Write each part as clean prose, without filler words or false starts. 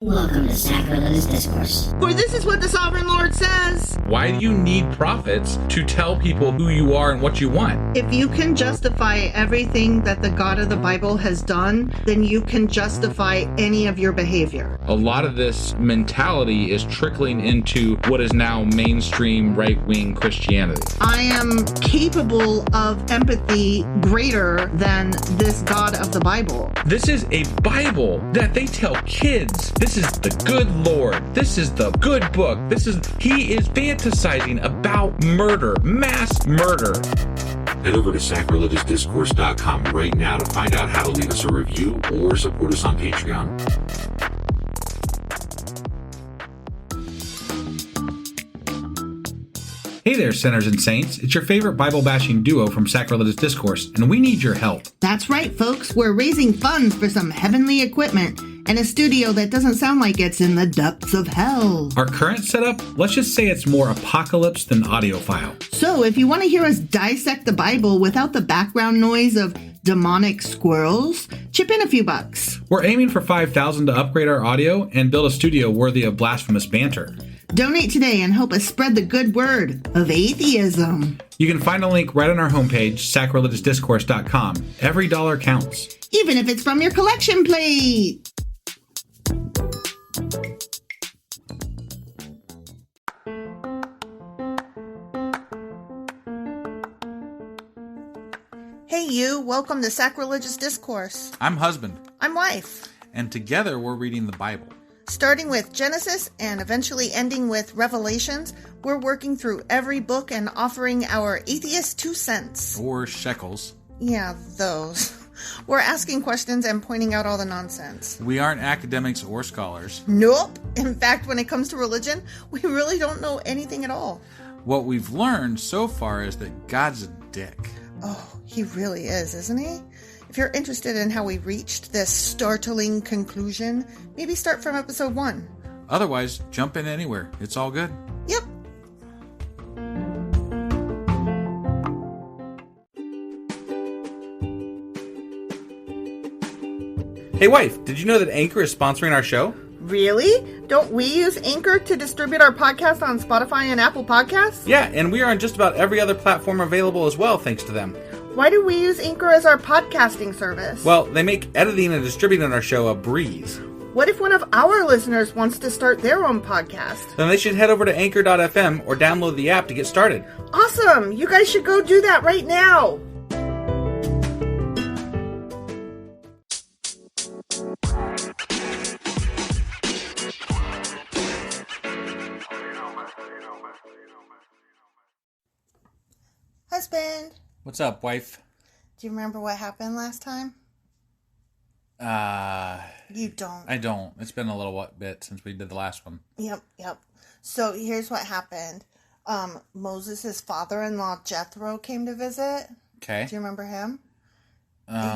Welcome to Sacrilegious Discourse. For this is what the Sovereign Lord says. Why do you need prophets to tell people who you are and what you want? If you can justify everything that the God of the Bible has done, then you can justify any of your behavior. A lot of this mentality is trickling into what is now mainstream right-wing Christianity. I am capable of empathy greater than this God of the Bible. This is a Bible that they tell kids. This is the good Lord. This is the good book. He is fantasizing about murder, mass murder. Head over to sacrilegiousdiscourse.com right now to find out how to leave us a review or support us on Patreon. Hey there, sinners and saints. It's your favorite Bible-bashing duo from Sacrilegious Discourse, and we need your help. That's right, folks. We're raising funds for some heavenly equipment and a studio that doesn't sound like it's in the depths of hell. Our current setup, let's just say it's more apocalypse than audiophile. So if you want to hear us dissect the Bible without the background noise of demonic squirrels, chip in a few bucks. We're aiming for $5,000 to upgrade our audio and build a studio worthy of blasphemous banter. Donate today and help us spread the good word of atheism. You can find a link right on our homepage, sacrilegiousdiscourse.com. Every dollar counts. Even if it's from your collection plate. Hey you, welcome to Sacrilegious Discourse. I'm husband. I'm wife. And together we're reading the Bible. Starting with Genesis and eventually ending with Revelations, we're working through every book and offering our atheist 2 cents. Or shekels. Yeah, those. We're asking questions and pointing out all the nonsense. We aren't academics or scholars. Nope. In fact, when it comes to religion, we really don't know anything at all. What we've learned so far is that God's a dick. Oh, he really is, isn't he? If you're interested in how we reached this startling conclusion, maybe start from episode 1. Otherwise, jump in anywhere. It's all good. Yep. Hey wife, did you know that Anchor is sponsoring our show? Really? Don't we use Anchor to distribute our podcast on Spotify and Apple Podcasts? Yeah, and we are on just about every other platform available as well, thanks to them. Why do we use Anchor as our podcasting service? Well, they make editing and distributing our show a breeze. What if one of our listeners wants to start their own podcast? Then they should head over to anchor.fm or download the app to get started. Awesome! You guys should go do that right now! Husband! What's up, wife? Do you remember what happened last time? You don't. I don't. It's been a little bit since we did the last one. Yep. So here's what happened. Moses' father-in-law Jethro came to visit. Okay. Do you remember him?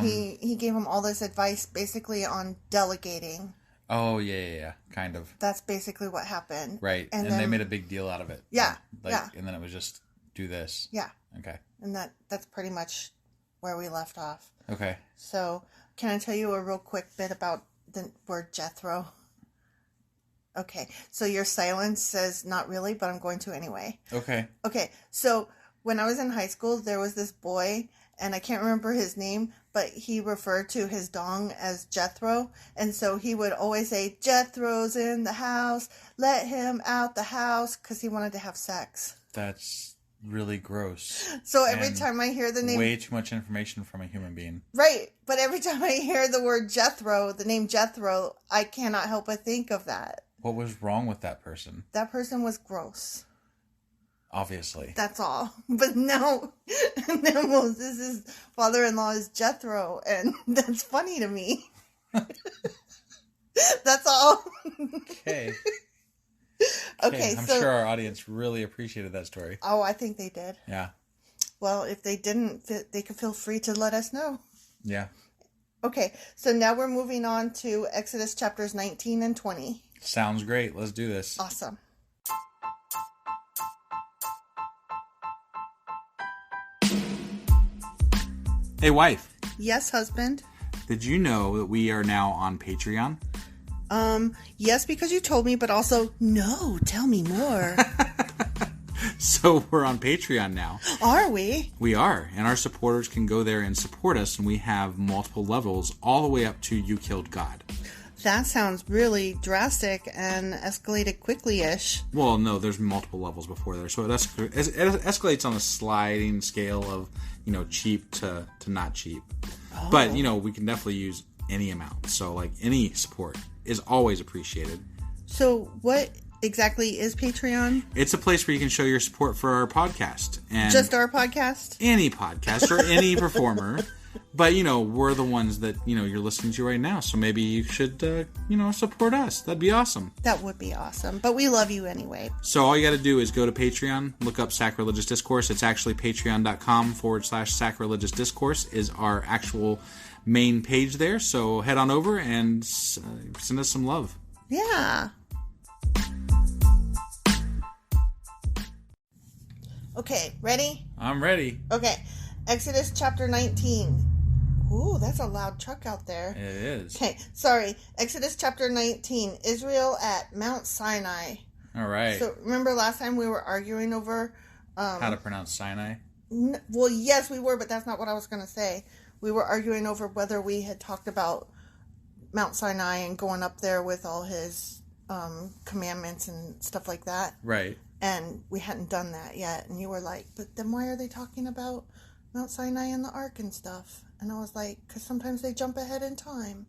He gave him all this advice basically on delegating. Oh, yeah, kind of. That's basically what happened. Right, and then, they made a big deal out of it. Yeah, And then it was just, do this. Yeah. Okay. And that's pretty much where we left off. Okay. So, can I tell you a real quick bit about the word Jethro? Okay, so your silence says not really, but I'm going to anyway. Okay, so when I was in high school, there was this boy, and I can't remember his name, but he referred to his dong as Jethro, and so he would always say, Jethro's in the house, let him out the house, because he wanted to have sex. That's really gross. So every time I hear the name... Way too much information from a human being. Right, but every time I hear the word Jethro, the name Jethro, I cannot help but think of that. What was wrong with that person? That person was gross. Obviously. That's all. But no, Moses' father-in-law is Jethro, and that's funny to me. That's all. Okay. Okay, I'm so... sure our audience really appreciated that story. Oh, I think they did. Yeah. Well, if they didn't, they could feel free to let us know. Yeah. Okay, so now we're moving on to Exodus chapters 19 and 20. Sounds great. Let's do this. Awesome. Hey, wife. Yes, husband. Did you know that we are now on Patreon? Yes, because you told me, but also, no, tell me more. So we're on Patreon now. Are we? We are, and our supporters can go there and support us, and we have multiple levels all the way up to You Killed God. That sounds really drastic and escalated quickly-ish. Well, no, there's multiple levels before there, so it escalates on a sliding scale of, cheap to not cheap. Oh. But, we can definitely use any amount, so, like, any support is always appreciated. So what exactly is Patreon? It's a place where you can show your support for our podcast. And just our podcast? Any podcast or any performer. But, we're the ones that, you're listening to right now. So maybe you should, support us. That'd be awesome. That would be awesome. But we love you anyway. So all you got to do is go to Patreon, look up Sacrilegious Discourse. It's actually patreon.com/sacrilegious discourse is our actual main page there. So head on over and send us some love. Yeah. Okay, ready? I'm ready. Okay, Exodus chapter 19. Ooh, that's a loud truck out there. It is. Okay, sorry. Exodus chapter 19. Israel at Mount Sinai. All right. So, remember last time we were arguing over... how to pronounce Sinai? Well, yes, we were, but that's not what I was going to say. We were arguing over whether we had talked about Mount Sinai and going up there with all his commandments and stuff like that. Right. And we hadn't done that yet. And you were like, but then why are they talking about Mount Sinai and the Ark and stuff? And I was like, because sometimes they jump ahead in time.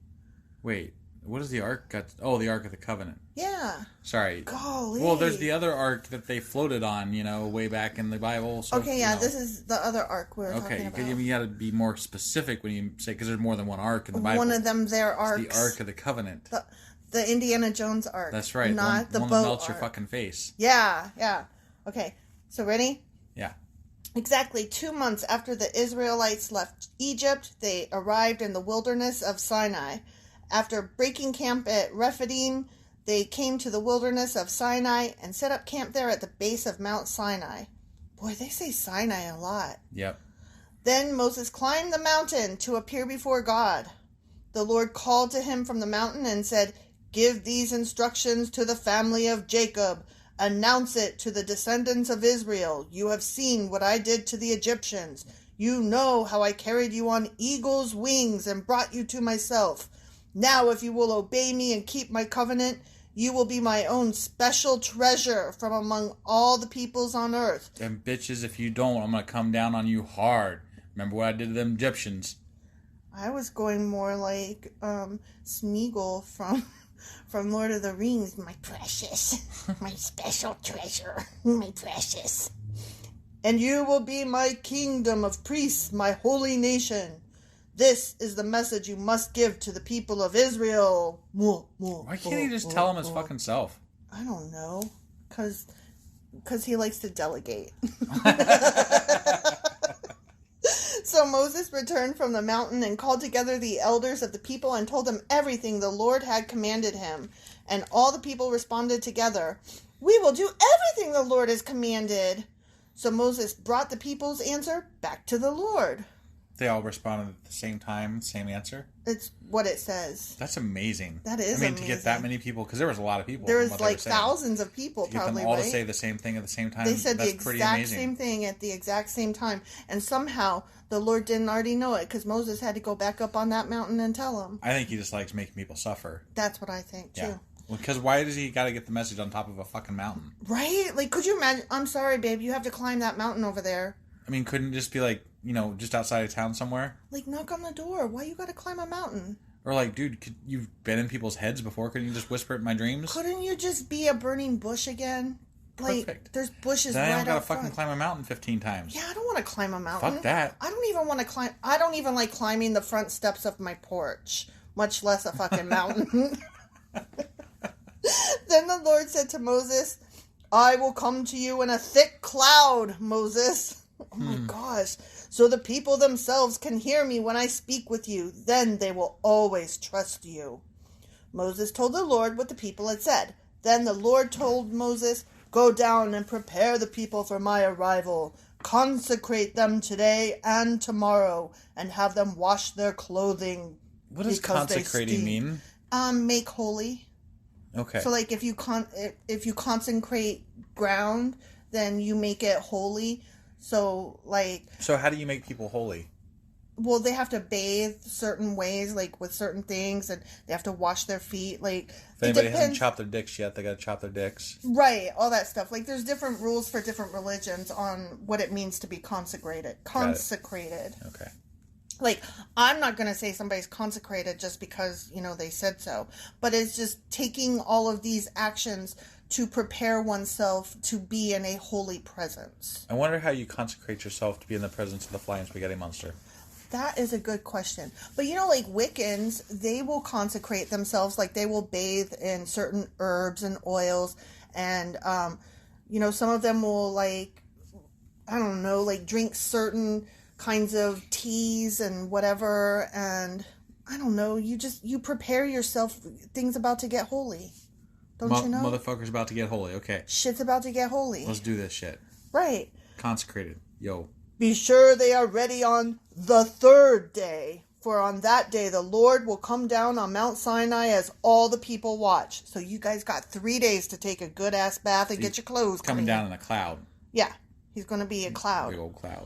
Wait, what is the Ark got? Oh, the Ark of the Covenant. Yeah. Sorry. Golly. Well, there's the other Ark that they floated on, way back in the Bible. So, okay, yeah, this is the other Ark we were talking about. Okay, you got to be more specific when you say, because there's more than one Ark in the Bible. One of them, their arcs. It's the Ark of the Covenant. The Indiana Jones Ark. That's right. Not the one boat that melts your arc. fucking face. Yeah. Okay, so ready? Yeah. Exactly 2 months after the Israelites left Egypt, they arrived in the wilderness of Sinai. After breaking camp at Rephidim, they came to the wilderness of Sinai and set up camp there at the base of Mount Sinai. Boy, they say Sinai a lot. Yep. Then Moses climbed the mountain to appear before God. The Lord called to him from the mountain and said, "Give these instructions to the family of Jacob. Announce it to the descendants of Israel. You have seen what I did to the Egyptians. You know how I carried you on eagle's wings and brought you to myself. Now if you will obey me and keep my covenant, you will be my own special treasure from among all the peoples on earth." And bitches, if you don't, I'm going to come down on you hard. Remember what I did to them Egyptians? I was going more like Smeagol from Lord of the Rings. My precious, my special treasure, my precious. "And you will be my kingdom of priests, my holy nation. This is the message you must give to the people of Israel." Why can't he just tell him his fucking self? I don't know. Because he likes to delegate. So Moses returned from the mountain and called together the elders of the people and told them everything the Lord had commanded him. And all the people responded together, "We will do everything the Lord has commanded." So Moses brought the people's answer back to the Lord. They all responded at the same time, same answer? It's what it says. That's amazing. That is amazing. To get that many people, because there was a lot of people. There was like thousands of people, to probably, get them all right? to say the same thing at the same time. They said that's the pretty exact amazing. same thing at the exact same time. And somehow the Lord didn't already know it because Moses had to go back up on that mountain and tell him. I think he just likes making people suffer. That's what I think, too. Yeah. Well, because why does he got to get the message on top of a fucking mountain? Right? Like, could you imagine? I'm sorry, babe. You have to climb that mountain over there. I mean, couldn't it just be like, just outside of town somewhere? Like, knock on the door. Why you got to climb a mountain? Or like, dude, you've been in people's heads before. Couldn't you just whisper it in my dreams? Couldn't you just be a burning bush again? Like, Perfect. There's bushes then right I don't gotta out front. fucking climb a mountain 15 times. Yeah, I don't want to climb a mountain. Fuck that. I don't even want to climb. I don't even like climbing the front steps of my porch, much less a fucking mountain. Then the Lord said to Moses, "I will come to you in a thick cloud, Moses." Oh my gosh. "So the people themselves can hear me when I speak with you. Then they will always trust you." Moses told the Lord what the people had said. Then the Lord told Moses, "Go down and prepare the people for my arrival. Consecrate them today and tomorrow, and have them wash their clothing." What does consecrating mean? Make holy. Okay. So like if you consecrate ground, then you make it holy. So like. So how do you make people holy? Well, they have to bathe certain ways, like with certain things, and they have to wash their feet. Like, If anybody hasn't chopped their dicks yet, they got to chop their dicks. Right, all that stuff. Like, there's different rules for different religions on what it means to be consecrated. Consecrated. Okay. Like, I'm not going to say somebody's consecrated just because, they said so. But it's just taking all of these actions to prepare oneself to be in a holy presence. I wonder how you consecrate yourself to be in the presence of the flying spaghetti monster. That is a good question. But like Wiccans, they will consecrate themselves. Like they will bathe in certain herbs and oils. And, some of them will drink certain kinds of teas and whatever. And I don't know, you prepare yourself. Things about to get holy. Don't you know? Motherfucker's about to get holy. Okay. Shit's about to get holy. Let's do this shit. Right. Consecrated. Yo. Be sure they are ready on the third day, for on that day the Lord will come down on Mount Sinai as all the people watch. So you guys got 3 days to take a good-ass bath and get your clothes coming down in a cloud. Yeah, he's going to be a cloud. Big old cloud.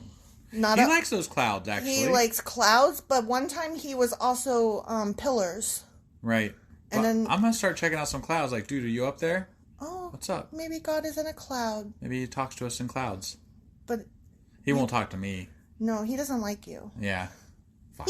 He likes those clouds, actually. He likes clouds, but one time he was also pillars. Right. And then I'm going to start checking out some clouds. Like, dude, are you up there? Oh. What's up? Maybe God is in a cloud. Maybe he talks to us in clouds. But... He won't talk to me. No, he doesn't like you. Yeah. Fuck.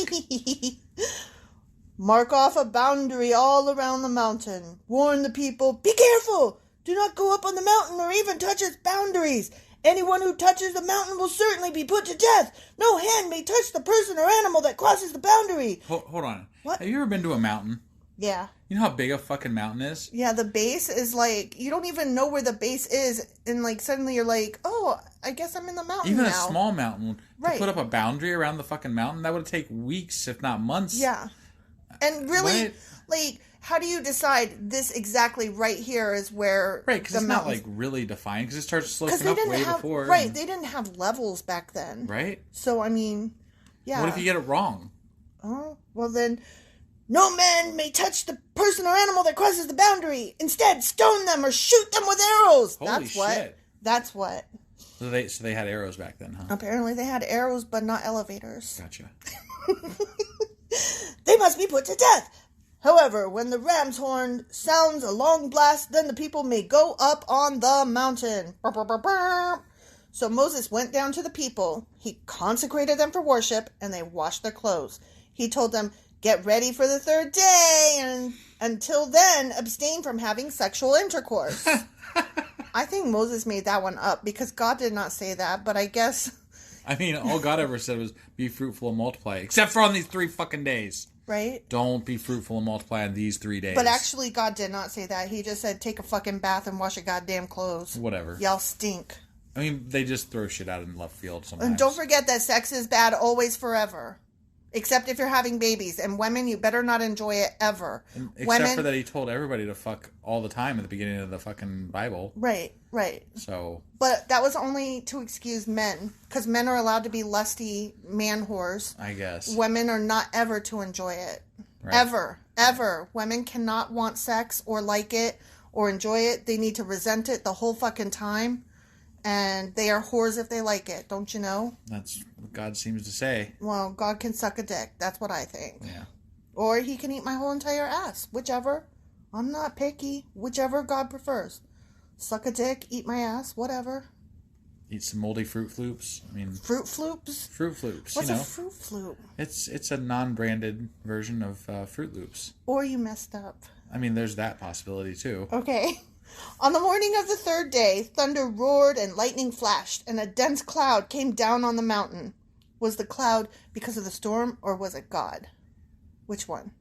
Mark off a boundary all around the mountain. Warn the people, be careful! Do not go up on the mountain or even touch its boundaries. Anyone who touches the mountain will certainly be put to death. No hand may touch the person or animal that crosses the boundary. Hold on. What? Have you ever been to a mountain? Yeah. You know how big a fucking mountain is? Yeah, the base is you don't even know where the base is, and suddenly you're like, oh, I guess I'm in the mountain Even now. a small mountain, right. To put up a boundary around the fucking mountain, that would take weeks, if not months. Yeah. And really, how do you decide this exactly right here is where right, because it's not, really defined, because it starts sloping up way before. Right, they didn't have levels back then. Right? So, I mean, yeah. What if you get it wrong? Oh, well then... No man may touch the person or animal that crosses the boundary. Instead, stone them or shoot them with arrows. Holy shit. That's what. So they had arrows back then, huh? Apparently they had arrows, but not elevators. Gotcha. They must be put to death. However, when the ram's horn sounds a long blast, then the people may go up on the mountain. Burr, burr, burr, burr. So Moses went down to the people. He consecrated them for worship, and they washed their clothes. He told them, get ready for the third day, and until then, abstain from having sexual intercourse. I think Moses made that one up, because God did not say that, but I guess... I mean, all God ever said was, be fruitful and multiply, except for on these 3 fucking days. Right? Don't be fruitful and multiply on these 3 days. But actually, God did not say that. He just said, take a fucking bath and wash your goddamn clothes. Whatever. Y'all stink. I mean, they just throw shit out in left field sometimes. And don't forget that sex is bad always forever. Except if you're having babies. And women, you better not enjoy it ever. Except for that he told everybody to fuck all the time at the beginning of the fucking Bible. Right. So. But that was only to excuse men. Because men are allowed to be lusty man whores. I guess. Women are not ever to enjoy it. Right. Ever. Women cannot want sex or like it or enjoy it. They need to resent it the whole fucking time. And they are whores if they like it, don't you know? That's what God seems to say. Well, God can suck a dick. That's what I think. Yeah. Or he can eat my whole entire ass. Whichever. I'm not picky. Whichever God prefers. Suck a dick, eat my ass, whatever. Eat some moldy Fruit Floops. I mean... Fruit Floops? Fruit Floops, What's a Fruit Floop? It's a non-branded version of Fruit Loops. Or you messed up. I mean, there's that possibility, too. Okay. On the morning of the third day, thunder roared and lightning flashed, and a dense cloud came down on the mountain. Was the cloud because of the storm, or was it God? Which one?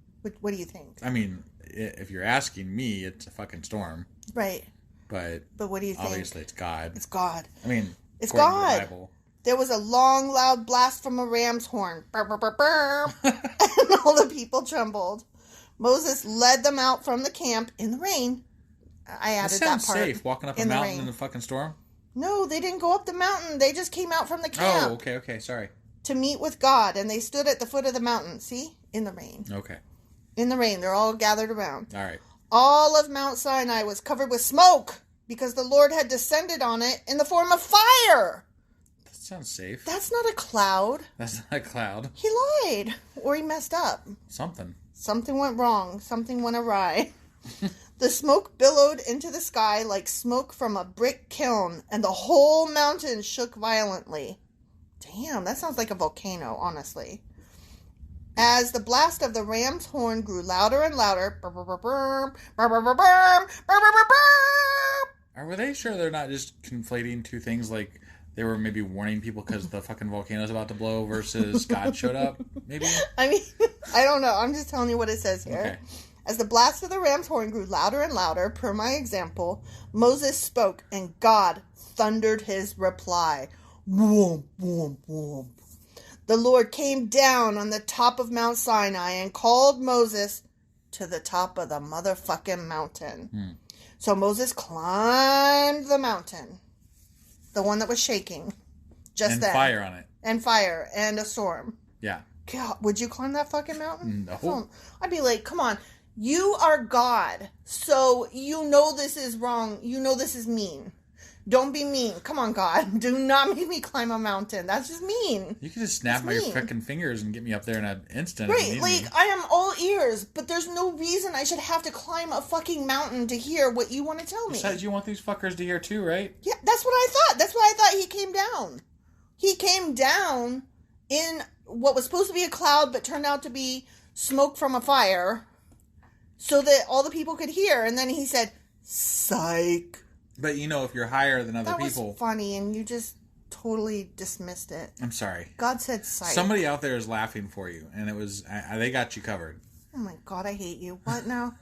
What do you think? I mean, if you're asking me, it's a fucking storm. Right. But what do you think? Obviously, it's God. It's God. I mean, it's God. To the Bible. There was a long, loud blast from a ram's horn. Burr, burr, burr, burr. And all the people trembled. Moses led them out from the camp in the rain. I added that part. Sounds safe, walking up a mountain in the fucking storm? No, they didn't go up the mountain. They just came out from the camp. Oh, okay, sorry. To meet with God, and they stood at the foot of the mountain. See? In the rain. Okay. In the rain. They're all gathered around. All right. All of Mount Sinai was covered with smoke because the Lord had descended on it in the form of fire. That sounds safe. That's not a cloud. That's not a cloud. He lied. Or he messed up. Something. Something went wrong. Something went awry. The smoke billowed into the sky like smoke from a brick kiln, and the whole mountain shook violently. Damn, that sounds like a volcano, honestly. As the blast of the ram's horn grew louder and louder, Were they sure they're not just conflating two things, like they were maybe warning people because the fucking volcano's about to blow versus God showed up? Maybe? I mean, I don't know. I'm just telling you what it says here. Okay. As the blast of the ram's horn grew louder and louder, per my example, Moses spoke, and God thundered his reply. Whoomp, whoomp, whoomp. The Lord came down on the top of Mount Sinai and called Moses to the top of the motherfucking mountain. So Moses climbed the mountain, the one that was shaking, just And then. fire on it. And fire, and a storm. Yeah. God, would you climb that fucking mountain? No. I'd be like, come on. You are God, so you know this is wrong. You know this is mean. Don't be mean. Come on, God. Do not make me climb a mountain. That's just mean. You could just snap my freaking fingers and get me up there in an instant. Right, like, I am all ears, but there's no reason I should have to climb a fucking mountain to hear what you want to tell me. Besides, you want these fuckers to hear too, right? Yeah, that's what I thought. That's why I thought he came down. He came down in what was supposed to be a cloud, but turned out to be smoke from a fire, so that all the people could hear. And then he said, psych. But you know, if you're higher than other That people... was funny, and you just totally dismissed it. I'm sorry. God said psych. Somebody out there is laughing for you, and it was... they got you covered. Oh my God, I hate you. What now?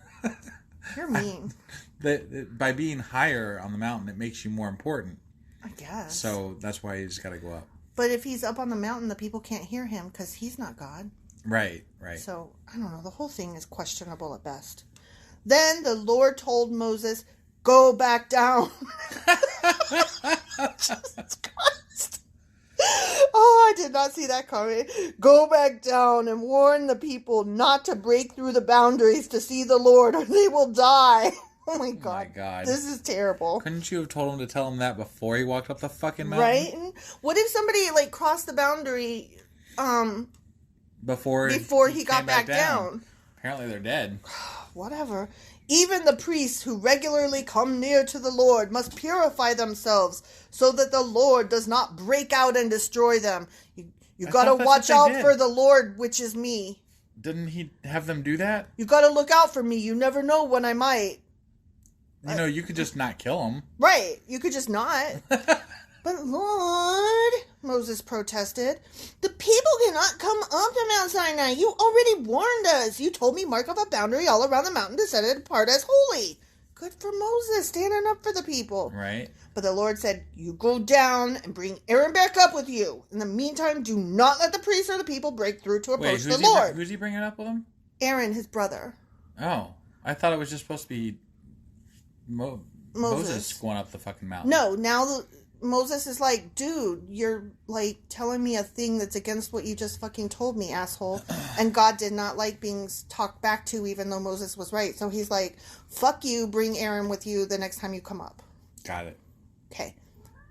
You're mean. By being higher on the mountain, it makes you more important. I guess. So that's why you just got to go up. But if he's up on the mountain, the people can't hear him because he's not God. Right. So, I don't know. The whole thing is questionable at best. Then the Lord told Moses, go back down. Jesus Christ. Oh, I did not see that coming. Go back down and warn the people not to break through the boundaries to see the Lord or they will die. Oh my God. Oh my God. This is terrible. Couldn't you have told him to tell him that before he walked up the fucking mountain? Right? What if somebody like crossed the boundary before he got back down? Apparently they're dead. Whatever. Even the priests who regularly come near to the Lord must purify themselves so that the Lord does not break out and destroy them. You got to watch out for the Lord, which is me. Didn't he have them do that? You got to look out for me. You never know when I might. You know, you could just not kill him. Right. You could just not. But Lord, Moses protested, the people cannot come up to Mount Sinai. You already warned us. You told me mark off a boundary all around the mountain to set it apart as holy. Good for Moses, standing up for the people. Right. But the Lord said, you go down and bring Aaron back up with you. In the meantime, do not let the priests or the people break through to approach the Lord. Who's he bringing up with him? Aaron, his brother. Oh, I thought it was just supposed to be Moses going up the fucking mountain. No, now Moses is like, dude, you're like telling me a thing that's against what you just fucking told me, asshole. And God did not like being talked back to, even though Moses was right. So he's like, fuck you, bring Aaron with you the next time you come up. Got it. Okay.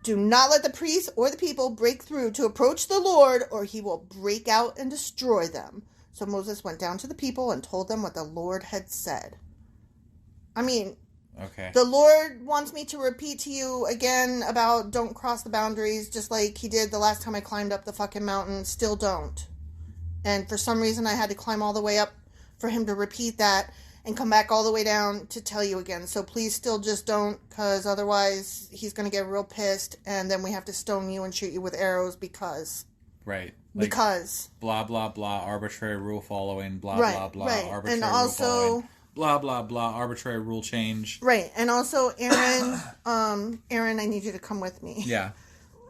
Do not let the priests or the people break through to approach the Lord, or he will break out and destroy them. So Moses went down to the people and told them what the Lord had said. I mean... Okay. The Lord wants me to repeat to you again about don't cross the boundaries, just like he did the last time I climbed up the fucking mountain. Still don't. And for some reason I had to climb all the way up for him to repeat that and come back all the way down to tell you again. So please still just don't, because otherwise he's going to get real pissed and then we have to stone you and shoot you with arrows because... Right. Like, because... Blah, blah, blah, arbitrary rule following, blah, right, blah, blah, right. arbitrary and rule also, following. Blah, blah, blah, arbitrary rule change. Right, and also, Aaron, Aaron, I need you to come with me. Yeah.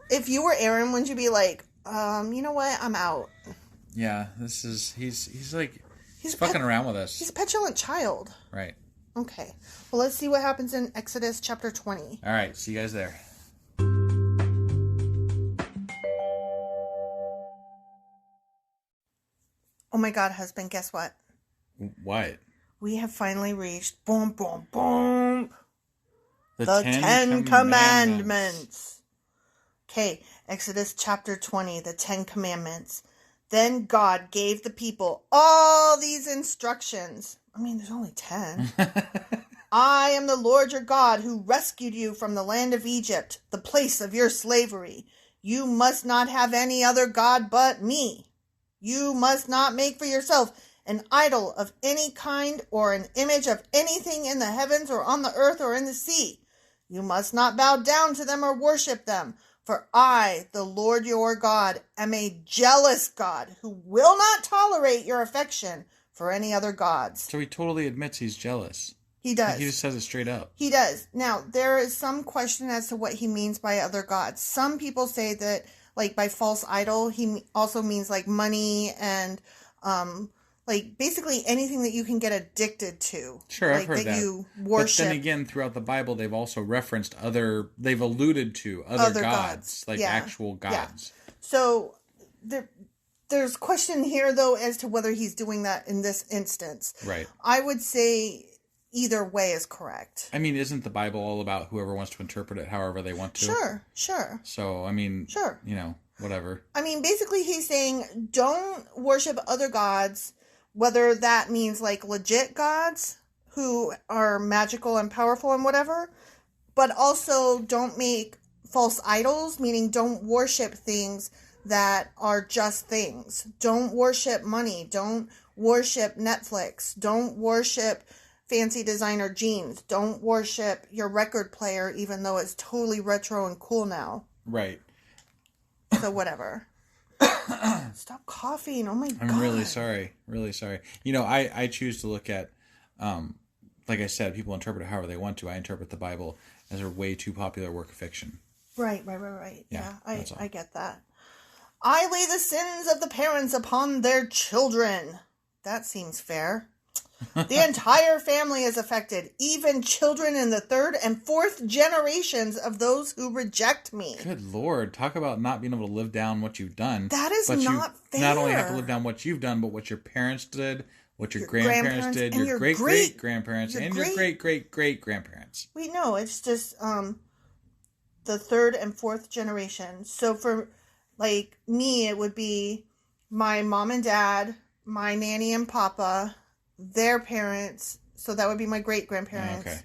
If you were Aaron, wouldn't you be like, you know what, I'm out? Yeah, he's fucking around with us. He's a petulant child. Right. Okay, well, let's see what happens in Exodus chapter 20. All right, see you guys there. Oh my God, husband, guess what? What? we have finally reached boom, boom, boom. The Ten Commandments. Okay, Exodus chapter 20, the 10 Commandments. Then God gave the people all these instructions. I mean, there's only 10. I am the Lord your God who rescued you from the land of Egypt, the place of your slavery. You must not have any other God but me. You must not make for yourself an idol of any kind or an image of anything in the heavens or on the earth or in the sea. You must not bow down to them or worship them. For I, the Lord your God, am a jealous God who will not tolerate your affection for any other gods. So he totally admits he's jealous. He does. He just says it straight up. He does. Now, there is some question as to what he means by other gods. Some people say that, like, by false idol, he also means, like, money and, like, basically anything that you can get addicted to. Sure, like, I've heard that. You worship. But then again, throughout the Bible, they've also referenced they've alluded to other gods, like actual gods. Yeah. So, there's question here, though, as to whether he's doing that in this instance. Right. I would say either way is correct. I mean, isn't the Bible all about whoever wants to interpret it however they want to? Sure. So, I mean, sure. Whatever. I mean, basically he's saying don't worship other gods, whether that means like legit gods who are magical and powerful and whatever, but also don't make false idols, meaning don't worship things that are just things. Don't worship money. Don't worship Netflix. Don't worship fancy designer jeans. Don't worship your record player, even though it's totally retro and cool now. Right. So whatever. Stop coughing. Oh my God. I'm really sorry. Really sorry. I choose to look at, like I said, people interpret it however they want to. I interpret the Bible as a way too popular work of fiction. Right. Yeah, I get that. I lay the sins of the parents upon their children. That seems fair. The entire family is affected, even children in the third and fourth generations of those who reject me. Good Lord. Talk about not being able to live down what you've done. That is not fair. Not only have to live down what you've done, but what your parents did, what your grandparents did, your great-great-grandparents, and your great-great-great-grandparents. Wait, no, it's just the third and fourth generation. So for, like, me, it would be my mom and dad, my nanny and papa, their parents, so that would be my great-grandparents. Okay.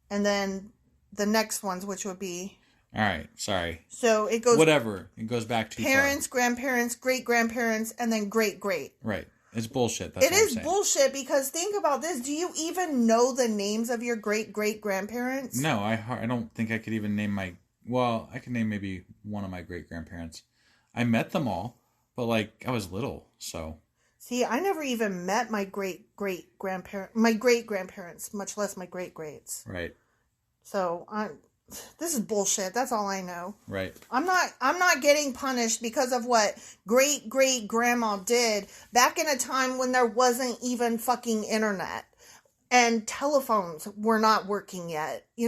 And then the next ones, which would be... All right, sorry. So it goes... Whatever. It goes back too parents, far. Grandparents, great-grandparents, and then great-great. Right. It's bullshit. That's it is bullshit, because think about this. Do you even know the names of your great-great-grandparents? No, I don't think I could even name my... Well, I could name maybe one of my great-grandparents. I met them all, but, like, I was little, so... See, I never even met my great-grandparents, much less my great-greats. Right. So, this is bullshit. That's all I know. Right. I'm not getting punished because of what great-great-grandma did back in a time when there wasn't even fucking internet and telephones were not working yet. They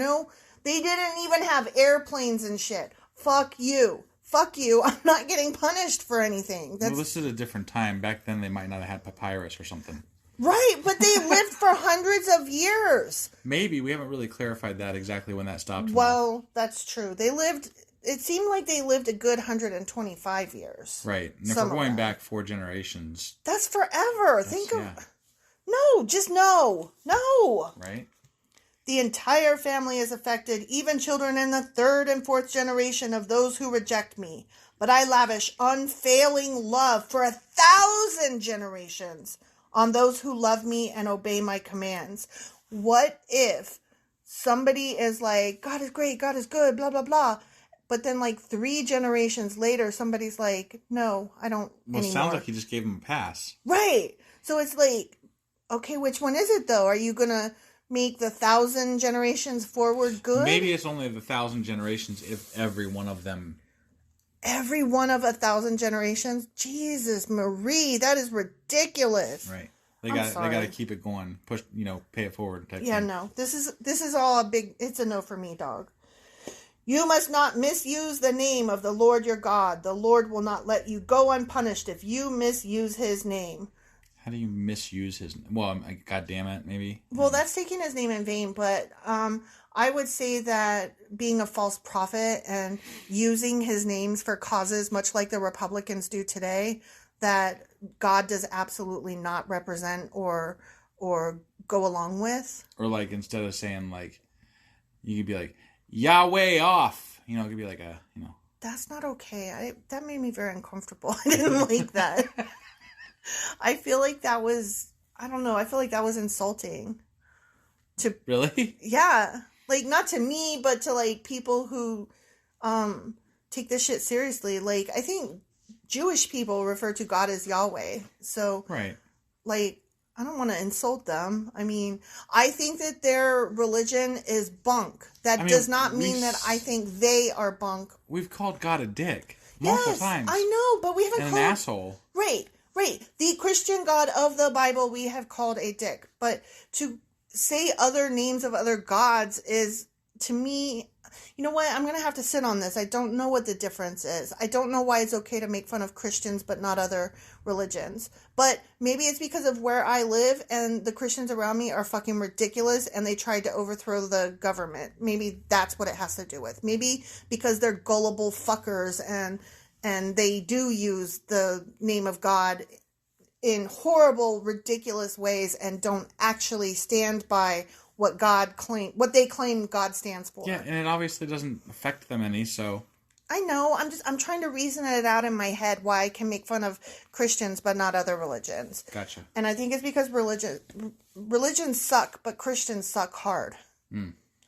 didn't even have airplanes and shit. Fuck you. Fuck you, I'm not getting punished for anything. Well, this is a different time. Back then, they might not have had papyrus or something. Right, but they lived for hundreds of years. Maybe. We haven't really clarified that exactly when that stopped. Well, that's true. It seemed like they lived a good 125 years. Right. And if we're going back 4 generations... That's forever. No, just no. No. Right. The entire family is affected, even children in the third and fourth generation of those who reject me. But I lavish unfailing love for 1,000 generations on those who love me and obey my commands. What if somebody is like, God is great, God is good, blah, blah, blah. But then like 3 generations later, somebody's like, no, I don't anymore. It sounds like you just gave them a pass. Right. So it's like, okay, which one is it though? Are you going to make the 1,000 generations forward good? Maybe it's only the 1,000 generations if every one of them... Every one of 1,000 generations? Jesus, Marie, that is ridiculous. Right. They got to keep it going. Push, pay it forward. Yeah, no. This is all a big... It's a no for me, dog. You must not misuse the name of the Lord your God. The Lord will not let you go unpunished if you misuse his name. How do you misuse his... Well, God damn it, maybe? Well, that's taking his name in vain, but I would say that being a false prophet and using his names for causes, much like the Republicans do today, that God does absolutely not represent or go along with. Or, like, instead of saying, like, you could be like, Yahweh off. You know, it could be like a, you know. That's not okay. That made me very uncomfortable. I didn't like that. I feel like that was, I don't know, I feel like that was insulting. Really? Yeah. Like, not to me, but to, like, people who take this shit seriously. Like, I think Jewish people refer to God as Yahweh. So, right. Like, I don't want to insult them. I mean, I think that their religion is bunk. That does not mean that I think they are bunk. We've called God a dick multiple times. I know, but we haven't and called... an asshole. Right. The Christian God of the Bible we have called a dick. But to say other names of other gods is, to me... You know what? I'm going to have to sit on this. I don't know what the difference is. I don't know why it's okay to make fun of Christians but not other religions. But maybe it's because of where I live and the Christians around me are fucking ridiculous and they tried to overthrow the government. Maybe that's what it has to do with. Maybe because they're gullible fuckers and they do use the name of God in horrible, ridiculous ways and don't actually stand by what they claim God stands for. Yeah, and it obviously doesn't affect them any, so... I know, I'm trying to reason it out in my head why I can make fun of Christians but not other religions. Gotcha. And I think it's because religions suck, but Christians suck hard.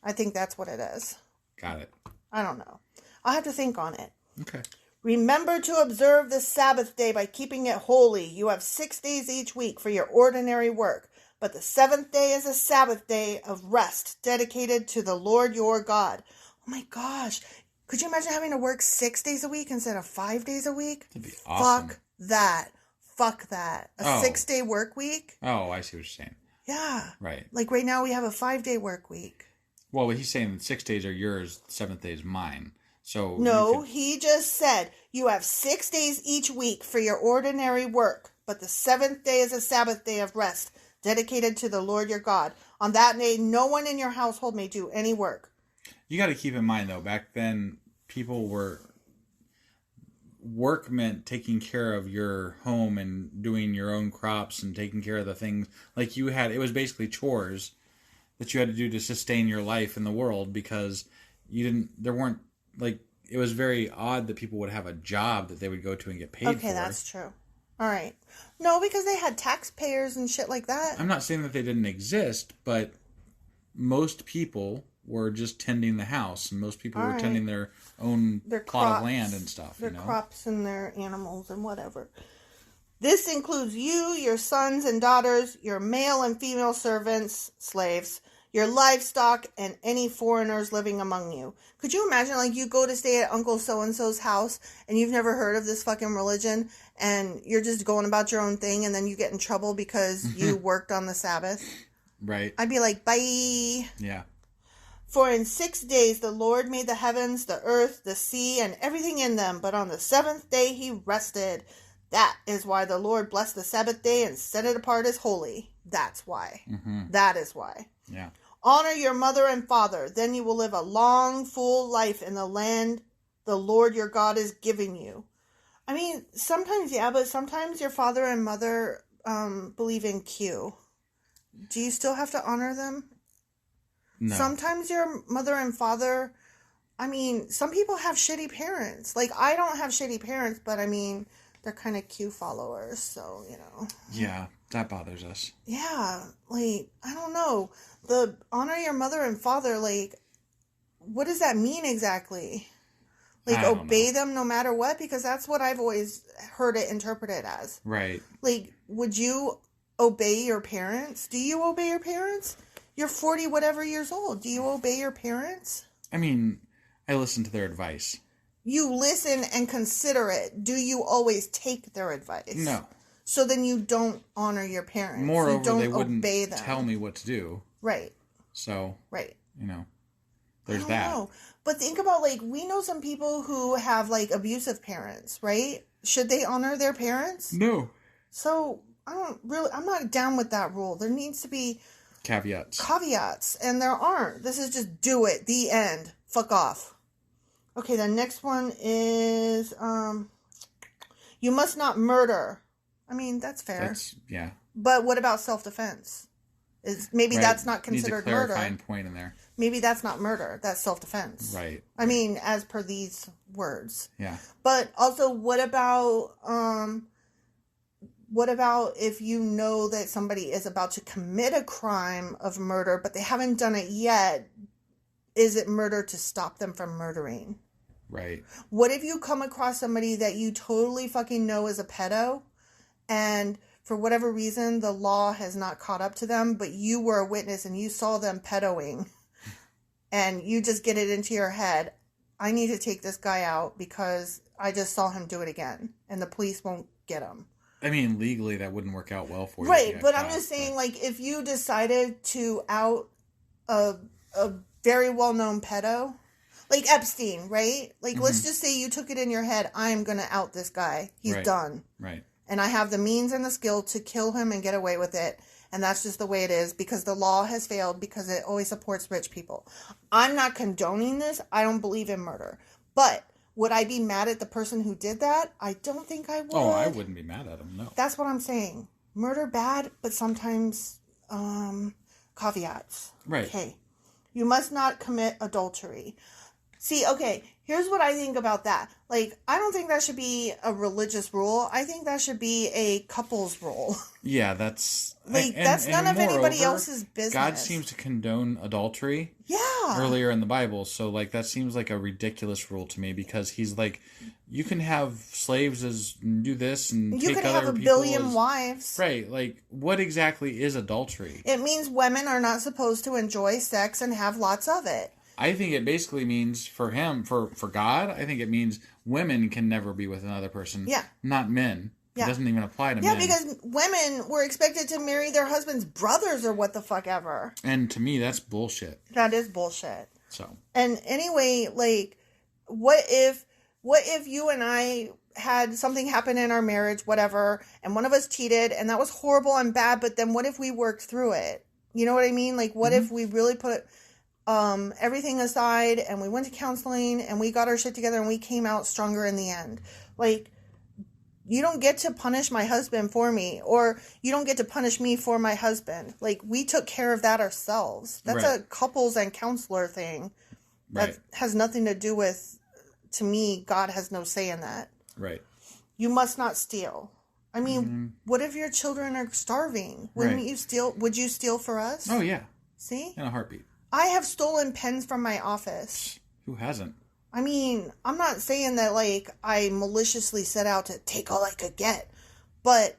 I think that's what it is. Got it. I don't know. I'll have to think on it. Okay. Remember to observe the Sabbath day by keeping it holy. You have 6 days each week for your ordinary work. But the seventh day is a Sabbath day of rest, dedicated to the Lord your God. Oh my gosh. Could you imagine having to work 6 days a week instead of 5 days a week? That'd be awesome. Fuck that. A 6-day work week? Oh, I see what you're saying. Yeah. Right. Like right now we have a 5-day work week. Well, he's saying 6 days are yours, the 7th day is mine. So no, he just said you have 6 days each week for your ordinary work, but the 7th day is a Sabbath day of rest, dedicated to the Lord your God. On that day, no one in your household may do any work. You got to keep in mind, though, back then, work meant taking care of your home and doing your own crops and taking care of the things. Like it was basically chores that you had to do to sustain your life in the world because it was very odd that people would have a job that they would go to and get paid for. Okay, that's true. All right. No, because they had taxpayers and shit like that. I'm not saying that they didn't exist, but most people were just tending the house, and most people were tending their own plot of land and stuff. Their crops and their animals and whatever. This includes you, your sons and daughters, your male and female servants, slaves, your livestock, and any foreigners living among you. Could you imagine, like, you go to stay at Uncle So-and-so's house, and you've never heard of this fucking religion, and you're just going about your own thing, and then you get in trouble because you worked on the Sabbath? Right. I'd be like, bye. Yeah. For in 6 days the Lord made the heavens, the earth, the sea, and everything in them, but on the 7th day he rested. That is why the Lord blessed the Sabbath day and set it apart as holy. That's why. Mm-hmm. That is why. Yeah. Honor your mother and father, then you will live a long, full life in the land the Lord your God is giving you. I mean, sometimes, yeah, but sometimes your father and mother believe in Q. Do you still have to honor them? No. Sometimes your mother and father, I mean, some people have shitty parents. Like, I don't have shitty parents, but I mean, they're kind of Q followers, so, you know. Yeah, that bothers us. Yeah, like, I don't know. The honor your mother and father, like, what does that mean exactly? Like, obey them no matter what? Because that's what I've always heard it interpreted as. Right. Like, would you obey your parents? Do you obey your parents? You're 40 whatever years old. Do you obey your parents? I mean, I listen to their advice. You listen and consider it. Do you always take their advice? No. So then you don't honor your parents. Moreover, you don't they wouldn't obey them. tell me what to do. Right. So, right. You know, there's that. Know. But think about, like, we know some people who have, like, abusive parents, right? Should they honor their parents? No. So, I'm not down with that rule. There needs to be caveats, and there aren't. This is just do it, the end, fuck off. Okay, the next one is you must not murder. I mean, that's fair. Yeah. But what about self-defense? That's not considered murder. murder. Clarifying point in there. Maybe that's not murder. That's self-defense. Right. I mean, as per these words. Yeah. But also, what about if you know that somebody is about to commit a crime of murder, but they haven't done it yet? Is it murder to stop them from murdering? Right. What if you come across somebody that you totally fucking know is a pedo, and for whatever reason, the law has not caught up to them, but you were a witness and you saw them pedoing, and you just get it into your head, I need to take this guy out because I just saw him do it again, and the police won't get him. I mean, legally, that wouldn't work out well for you. Right, but I'm just saying, like, if you decided to out a very well-known pedo, like Epstein, right? Like, let's just say you took it in your head, I'm going to out this guy. He's done. Right. And I have the means and the skill to kill him and get away with it. And that's just the way it is because the law has failed because it always supports rich people. I'm not condoning this. I don't believe in murder. But would I be mad at the person who did that? I don't think I would. Oh, I wouldn't be mad at him, no. That's what I'm saying. Murder bad, but sometimes caveats. Right. Okay. You must not commit adultery. See, okay, here's what I think about that. Like, I don't think that should be a religious rule. I think that should be a couple's rule. Yeah, that's... that's none of anybody else's business. God seems to condone adultery. Yeah. Earlier in the Bible. So, like, that seems like a ridiculous rule to me because he's like, you can have slaves do this and you take can other have a people billion wives. Right. Like, what exactly is adultery? It means women are not supposed to enjoy sex and have lots of it. I think it basically means for him, for God, I think it means women can never be with another person. Yeah. Not men. Yeah. It doesn't even apply to men. Yeah, because women were expected to marry their husband's brothers or what the fuck ever. And to me, that's bullshit. That is bullshit. So. And anyway, like, what if you and I had something happen in our marriage, whatever, and one of us cheated, and that was horrible and bad, but then what if we worked through it? You know what I mean? Like, what if we really put everything aside and we went to counseling and we got our shit together and we came out stronger in the end? Like, you don't get to punish my husband for me, or you don't get to punish me for my husband. Like, we took care of that ourselves. That's a couples and counselor thing. That has nothing to do with, to me, God has no say in that. Right. You must not steal. I mean, what if your children are starving? Wouldn't you steal? Would you steal for us? Oh, yeah. See? In a heartbeat. I have stolen pens from my office. Who hasn't? I mean, I'm not saying that, like, I maliciously set out to take all I could get. But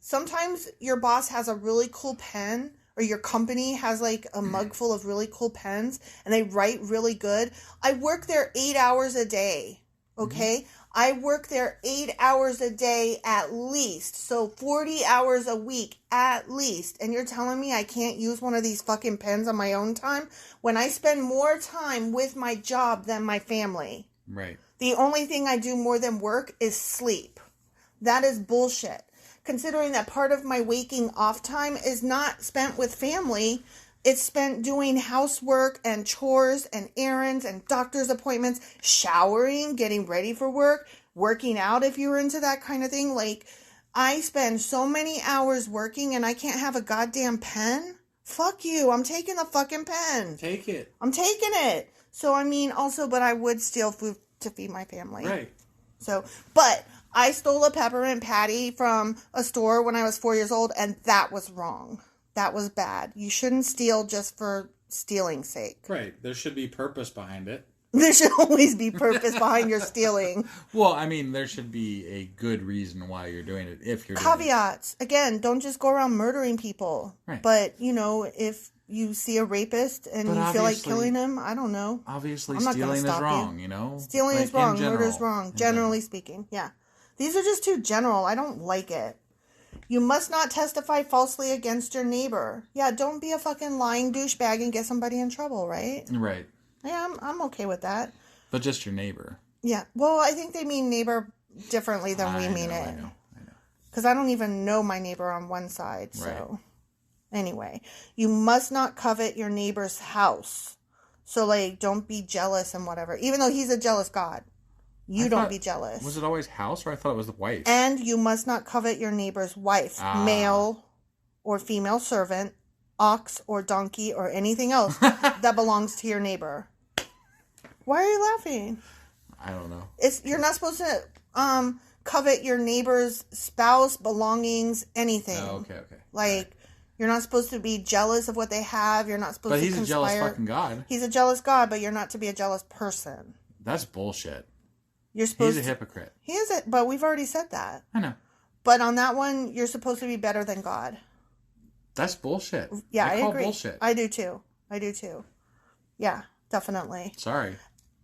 sometimes your boss has a really cool pen, or your company has, like, a mug full of really cool pens, and they write really good. I work there 8 hours a day, okay? I work there 8 hours a day at least. So 40 hours a week at least. And you're telling me I can't use one of these fucking pens on my own time when I spend more time with my job than my family. Right. The only thing I do more than work is sleep. That is bullshit. Considering that part of my waking off time is not spent with family. It's spent doing housework and chores and errands and doctor's appointments, showering, getting ready for work, working out if you're into that kind of thing. Like, I spend so many hours working and I can't have a goddamn pen? Fuck you. I'm taking the fucking pen. Take it. I'm taking it. So, I mean, also, but I would steal food to feed my family. Right. So, but I stole a peppermint patty from a store when I was 4 years old, and that was wrong. That was bad. You shouldn't steal just for stealing's sake. Right. There should be purpose behind it. There should always be purpose behind your stealing. Well, I mean, there should be a good reason why you're doing it if you're Caveats. Doing it. Again, don't just go around murdering people. Right. But, you know, if you see a rapist and you feel like killing him, I don't know. Obviously, stealing is wrong, you know? Stealing is wrong. Murder is wrong. Generally speaking. Yeah. These are just too general. I don't like it. You must not testify falsely against your neighbor. Yeah, don't be a fucking lying douchebag and get somebody in trouble, right? Right. Yeah, I'm okay with that. But just your neighbor. Yeah. Well, I think they mean neighbor differently than we mean it. I know. Because I don't even know my neighbor on one side. So, anyway. You must not covet your neighbor's house. So, like, don't be jealous and whatever. Even though he's a jealous God. You don't be jealous. Was it always house, or I thought it was the wife? And you must not covet your neighbor's wife, male or female servant, ox or donkey, or anything else that belongs to your neighbor. Why are you laughing? I don't know. You're not supposed to covet your neighbor's spouse, belongings, anything. Oh, okay. Like, you're not supposed to be jealous of what they have. You're not supposed to conspire. But he's a jealous fucking God. He's a jealous God, but you're not to be a jealous person. That's bullshit. You're supposed He's a hypocrite. He is it, but we've already said that. I know. But on that one, you're supposed to be better than God. That's bullshit. Yeah, I call agree. Bullshit. I do too. Yeah, definitely. Sorry.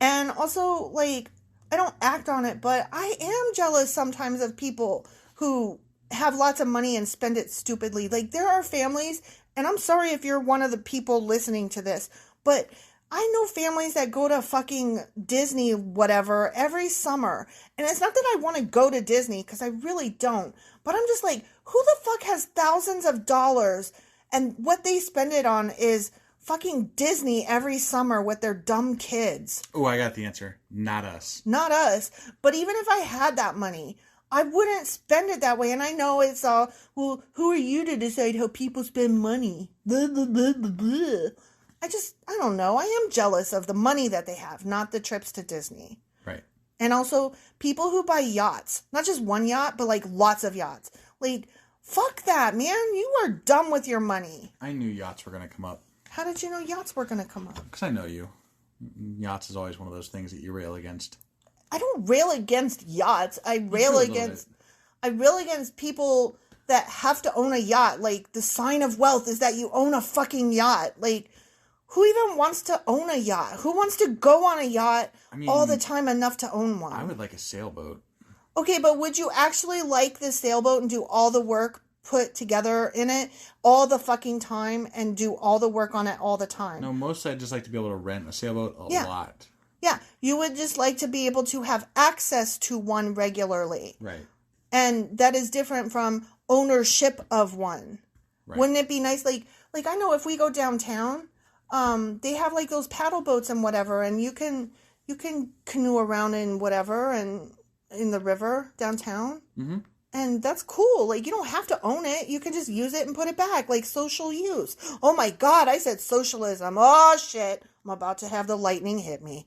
And also, like, I don't act on it, but I am jealous sometimes of people who have lots of money and spend it stupidly. Like, there are families, and I'm sorry if you're one of the people listening to this, but I know families that go to fucking Disney, whatever, every summer. And it's not that I want to go to Disney, because I really don't. But I'm just like, who the fuck has thousands of dollars and what they spend it on is fucking Disney every summer with their dumb kids? Oh, I got the answer. Not us. Not us. But even if I had that money, I wouldn't spend it that way. And I know it's all, well, who are you to decide how people spend money? Blah, blah, blah, blah, blah. I don't know. I am jealous of the money that they have, not the trips to Disney. Right. And also people who buy yachts. Not just one yacht, but like lots of yachts. Like, fuck that, man. You are dumb with your money. I knew yachts were going to come up. How did you know yachts were going to come up? Because I know you. Yachts is always one of those things that you rail against. I don't rail against yachts. I rail against people that have to own a yacht. Like, the sign of wealth is that you own a fucking yacht. Like, who even wants to own a yacht? Who wants to go on a yacht all the time enough to own one? I would like a sailboat. Okay, but would you actually like the sailboat and do all the work put together in it all the fucking time and do all the work on it all the time? No, mostly I'd just like to be able to rent a sailboat a lot. Yeah, you would just like to be able to have access to one regularly. Right. And that is different from ownership of one. Right. Wouldn't it be nice? Like I know if we go downtown, they have like those paddle boats and whatever, and you can canoe around in whatever and in the river downtown. Mm-hmm. And that's cool. Like, you don't have to own it. You can just use it and put it back, like social use. Oh my God, I said socialism. Oh shit, I'm about to have the lightning hit me.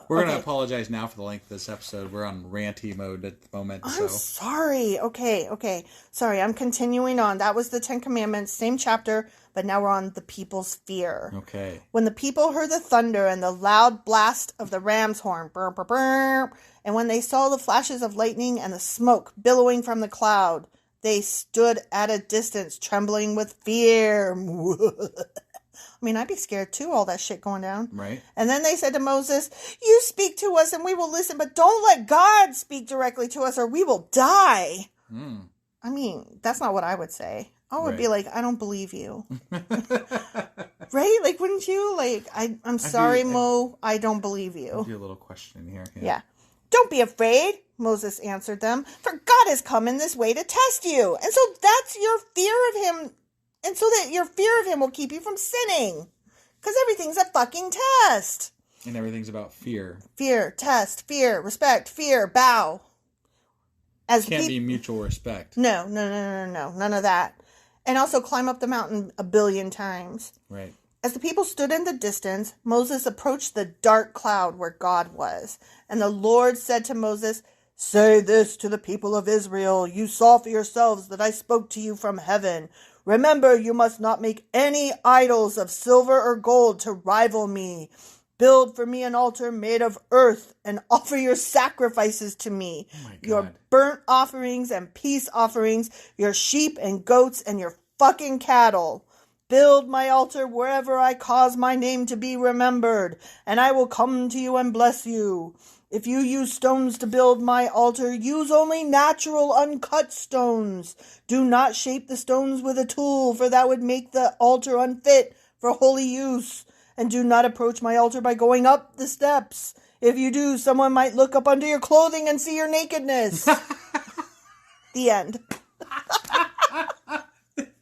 We're going to apologize now for the length of this episode. We're on ranty mode at the moment. I'm sorry. Okay. Sorry, I'm continuing on. That was the 10 Commandments, same chapter, but now we're on the people's fear. Okay. When the people heard the thunder and the loud blast of the ram's horn, burr, burr, burr, and when they saw the flashes of lightning and the smoke billowing from the cloud, they stood at a distance, trembling with fear. I mean, I'd be scared too, all that shit going down. Right. And then they said to Moses, you speak to us and we will listen, but don't let God speak directly to us or we will die. Mm. I mean, that's not what I would say. I would be like, I don't believe you. Right? Like, wouldn't you? Like, I'm sorry, Mo, I don't believe you. I'll do a little question here. Yeah. Don't be afraid, Moses answered them, for God has come in this way to test you. And so that's your fear of him. And so that your fear of him will keep you from sinning. Because everything's a fucking test. And everything's about fear. Fear, test, fear, respect, fear, bow. Can't be mutual respect. No. None of that. And also climb up the mountain 1 billion times. Right. As the people stood in the distance, Moses approached the dark cloud where God was. And the Lord said to Moses, say this to the people of Israel. You saw for yourselves that I spoke to you from heaven. Remember, you must not make any idols of silver or gold to rival me. Build for me an altar made of earth and offer your sacrifices to me. Oh my God. Your burnt offerings and peace offerings, your sheep and goats and your fucking cattle. Build my altar wherever I cause my name to be remembered, and I will come to you and bless you. If you use stones to build my altar, use only natural uncut stones. Do not shape the stones with a tool, for that would make the altar unfit for holy use. And do not approach my altar by going up the steps. If you do, someone might look up under your clothing and see your nakedness. The end.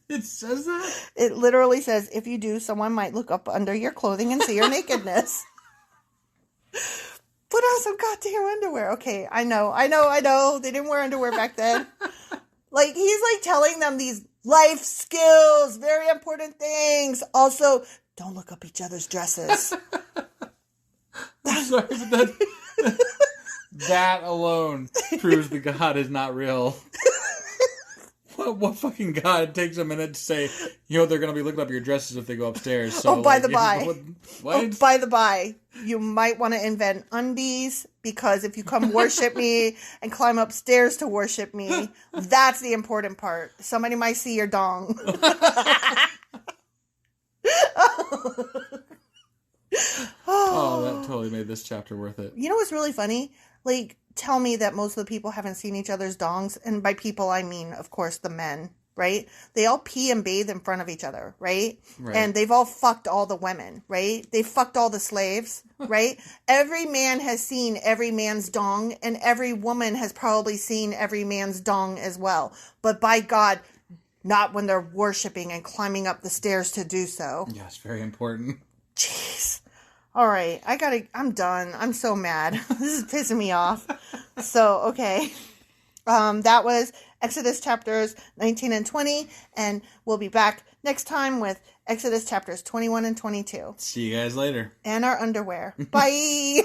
It says that? It literally says, if you do, someone might look up under your clothing and see your nakedness. Put on some goddamn underwear. Okay, I know. They didn't wear underwear back then. Like, he's like telling them these life skills, very important things. Also, don't look up each other's dresses. I'm sorry, but that alone proves that God is not real. What fucking God takes a minute to say, they're going to be looking up your dresses if they go upstairs. So, by the by. What? Oh, by the by, you might want to invent undies, because if you come worship me and climb upstairs to worship me, that's the important part. Somebody might see your dong. Oh, that totally made this chapter worth it. You know what's really funny? Like, tell me that most of the people haven't seen each other's dongs. And by people, I mean, of course, the men, right? They all pee and bathe in front of each other, right? And they've all fucked all the women, right? They fucked all the slaves, right? Every man has seen every man's dong, and every woman has probably seen every man's dong as well. But by God, not when they're worshiping and climbing up the stairs to do so. Yeah, it's very important. Jeez. All right, I'm done. I'm so mad. This is pissing me off. So, okay. That was Exodus chapters 19 and 20, and we'll be back next time with Exodus chapters 21 and 22. See you guys later. And our underwear. Bye!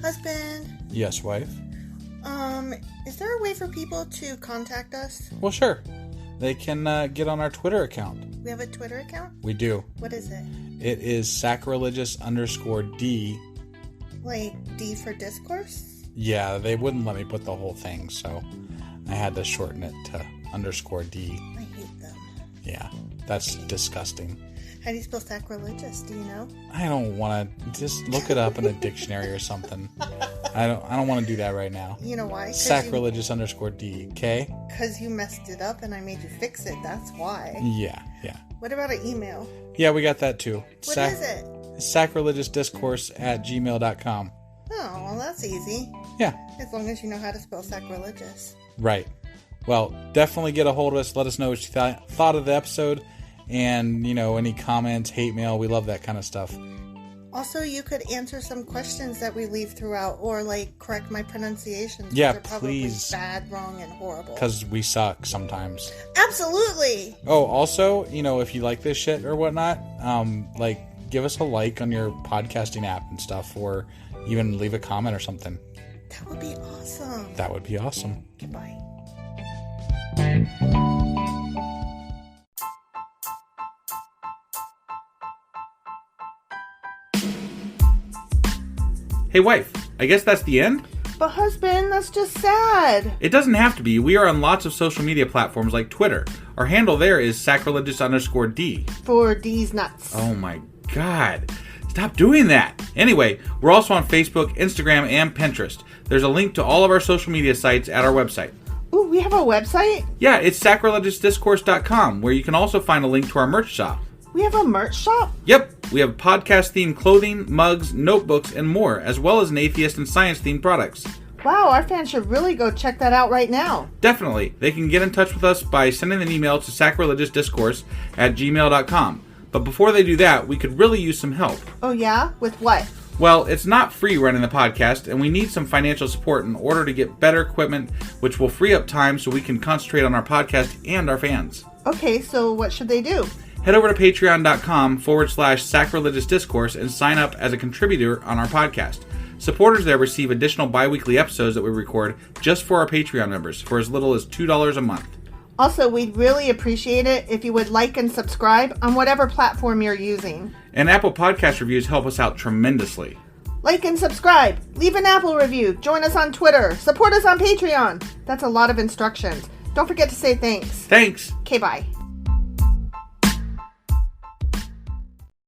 Husband. Yes, wife? Is there a way for people to contact us? Well, sure. They can get on our Twitter account. We have a Twitter account? We do. What is it? It is sacrilegious_D. Like D for discourse? Yeah, they wouldn't let me put the whole thing, so I had to shorten it to _D. I hate them. Yeah, that's disgusting. How do you spell sacrilegious? Do you know? I don't want to. Just look it up in a dictionary or something. I don't want to do that right now. You know why? Sacrilegious_D. Okay? Because you messed it up and I made you fix it. That's why. Yeah. What about an email? Yeah, we got that too. What is it? sacrilegiousdiscourse@gmail.com. Oh, well, that's easy. Yeah. As long as you know how to spell sacrilegious. Right. Well, definitely get a hold of us. Let us know what you thought of the episode. And, any comments, hate mail. We love that kind of stuff. Also, you could answer some questions that we leave throughout, or correct my pronunciations. Yeah, they're probably please. Bad, wrong, and horrible. Because we suck sometimes. Absolutely. Oh, also, if you like this shit or whatnot, give us a like on your podcasting app and stuff, or even leave a comment or something. That would be awesome. That would be awesome. Goodbye. Hey, wife, I guess that's the end? But husband, that's just sad. It doesn't have to be. We are on lots of social media platforms like Twitter. Our handle there is sacrilegious_D. For D's nuts. Oh my God. Stop doing that. Anyway, we're also on Facebook, Instagram, and Pinterest. There's a link to all of our social media sites at our website. Ooh, we have a website? Yeah, it's sacrilegiousdiscourse.com, where you can also find a link to our merch shop. We have a merch shop? Yep, we have podcast-themed clothing, mugs, notebooks, and more, as well as an atheist and science-themed products. Wow, our fans should really go check that out right now. Definitely. They can get in touch with us by sending an email to sacrilegiousdiscourse@gmail.com. But before they do that, we could really use some help. Oh yeah? With what? Well, it's not free running the podcast, and we need some financial support in order to get better equipment, which will free up time so we can concentrate on our podcast and our fans. Okay, so what should they do? Head over to patreon.com/sacrilegiousdiscourse and sign up as a contributor on our podcast. Supporters there receive additional bi-weekly episodes that we record just for our Patreon members for as little as $2 a month. Also, we'd really appreciate it if you would like and subscribe on whatever platform you're using. And Apple Podcast reviews help us out tremendously. Like and subscribe. Leave an Apple review. Join us on Twitter. Support us on Patreon. That's a lot of instructions. Don't forget to say thanks. Thanks. Okay, bye.